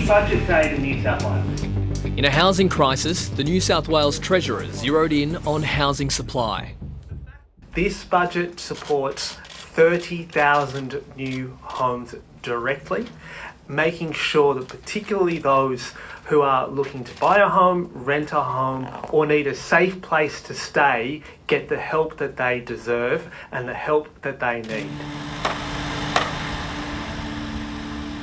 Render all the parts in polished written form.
Budget day in New South Wales. In a housing crisis, the New South Wales Treasurer zeroed in on housing supply. This budget supports 30,000 new homes directly, making sure that particularly those who are looking to buy a home, rent a home, or need a safe place to stay get the help that they deserve and the help that they need.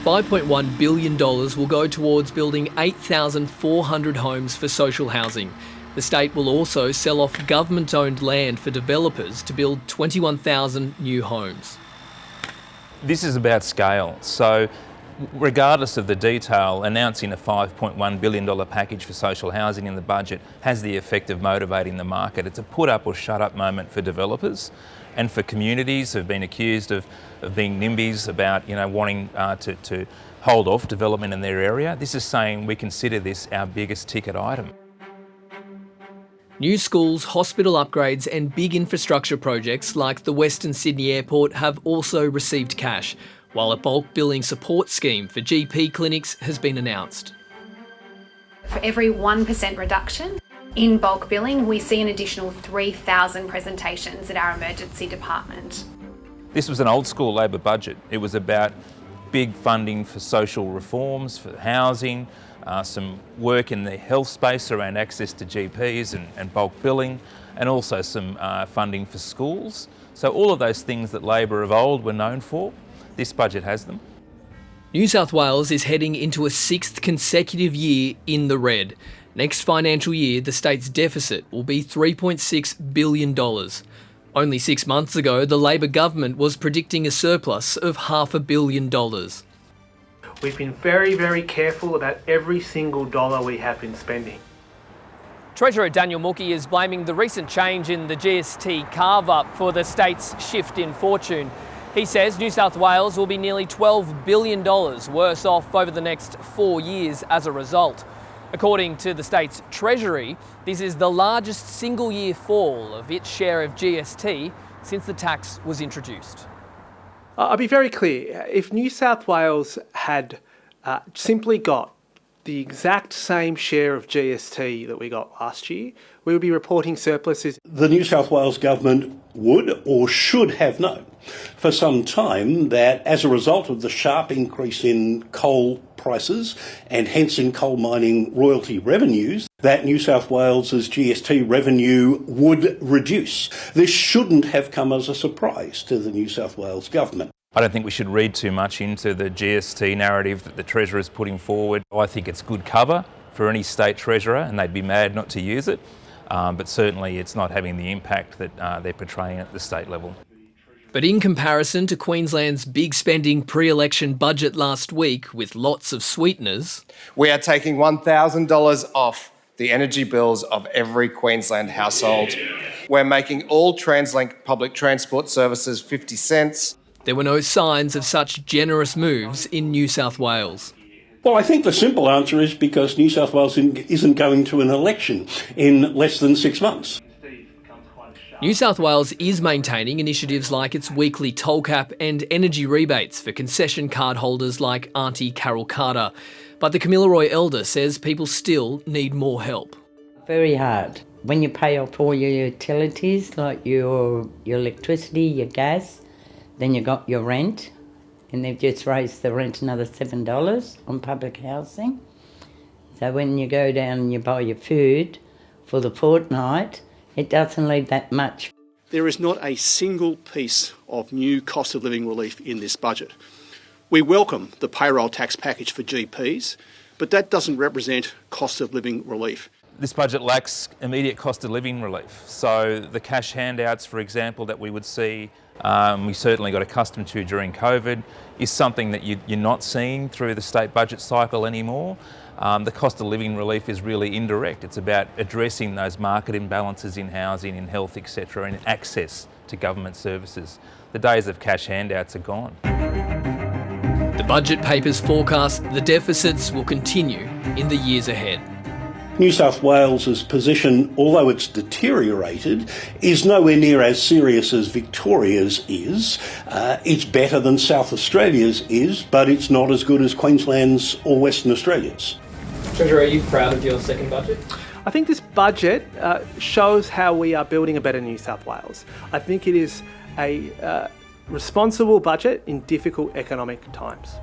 $5.1 billion will go towards building 8,400 homes for social housing. The state will also sell off government-owned land for developers to build 21,000 new homes. This is about scale. So regardless of the detail, announcing a $5.1 billion package for social housing in the budget has the effect of motivating the market. It's a put up or shut up moment for developers and for communities who've been accused of being NIMBYs about wanting to hold off development in their area. This is saying we consider this our biggest ticket item. New schools, hospital upgrades and big infrastructure projects like the Western Sydney Airport have also received cash, while a bulk billing support scheme for GP clinics has been announced. For every 1% reduction in bulk billing, we see an additional 3,000 presentations at our emergency department. This was an old school Labor budget. It was about big funding for social reforms, for housing, some work in the health space around access to GPs and bulk billing, and also some funding for schools. So all of those things that Labor of old were known for, this budget has them. New South Wales is heading into a sixth consecutive year in the red. Next financial year, the state's deficit will be $3.6 billion. Only 6 months ago, the Labor government was predicting a surplus of $500 million. We've been very, very careful about every single dollar we have been spending. Treasurer Daniel Mookhey is blaming the recent change in the GST carve-up for the state's shift in fortune. He says New South Wales will be nearly $12 billion worse off over the next 4 years as a result. According to the state's Treasury, this is the largest single-year fall of its share of GST since the tax was introduced. I'll be very clear. If New South Wales had simply got the exact same share of GST that we got last year, we would be reporting surpluses. The New South Wales government would or should have known for some time that as a result of the sharp increase in coal prices and hence in coal mining royalty revenues, that New South Wales's GST revenue would reduce. This shouldn't have come as a surprise to the New South Wales government. I don't think we should read too much into the GST narrative that the Treasurer is putting forward. I think it's good cover for any state treasurer and they'd be mad not to use it, but certainly it's not having the impact that they're portraying at the state level. But in comparison to Queensland's big spending pre-election budget last week with lots of sweeteners, we are taking $1,000 off the energy bills of every Queensland household. We're making all TransLink public transport services 50 cents. There were no signs of such generous moves in New South Wales. Well, I think the simple answer is because New South Wales isn't going to an election in less than 6 months. New South Wales is maintaining initiatives like its weekly toll cap and energy rebates for concession card holders like Auntie Carol Carter. But the Kamilaroi elder says people still need more help. Very hard. When you pay off all your utilities, like your electricity, your gas, then you got your rent, and they've just raised the rent another $7 on public housing. So when you go down and you buy your food for the fortnight, it doesn't leave that much. There is not a single piece of new cost of living relief in this budget. We welcome the payroll tax package for GPs, but that doesn't represent cost of living relief. This budget lacks immediate cost of living relief. So the cash handouts, for example, that we would see, we certainly got accustomed to during COVID, is something that you're not seeing through the state budget cycle anymore. The cost of living relief is really indirect. It's about addressing those market imbalances in housing, in health, etc., and access to government services. The days of cash handouts are gone. The budget papers forecast the deficits will continue in the years ahead. New South Wales's position, although it's deteriorated, is nowhere near as serious as Victoria's is. It's better than South Australia's is, but it's not as good as Queensland's or Western Australia's. Treasurer, are you proud of your second budget? I think this budget shows how we are building a better New South Wales. I think it is a responsible budget in difficult economic times.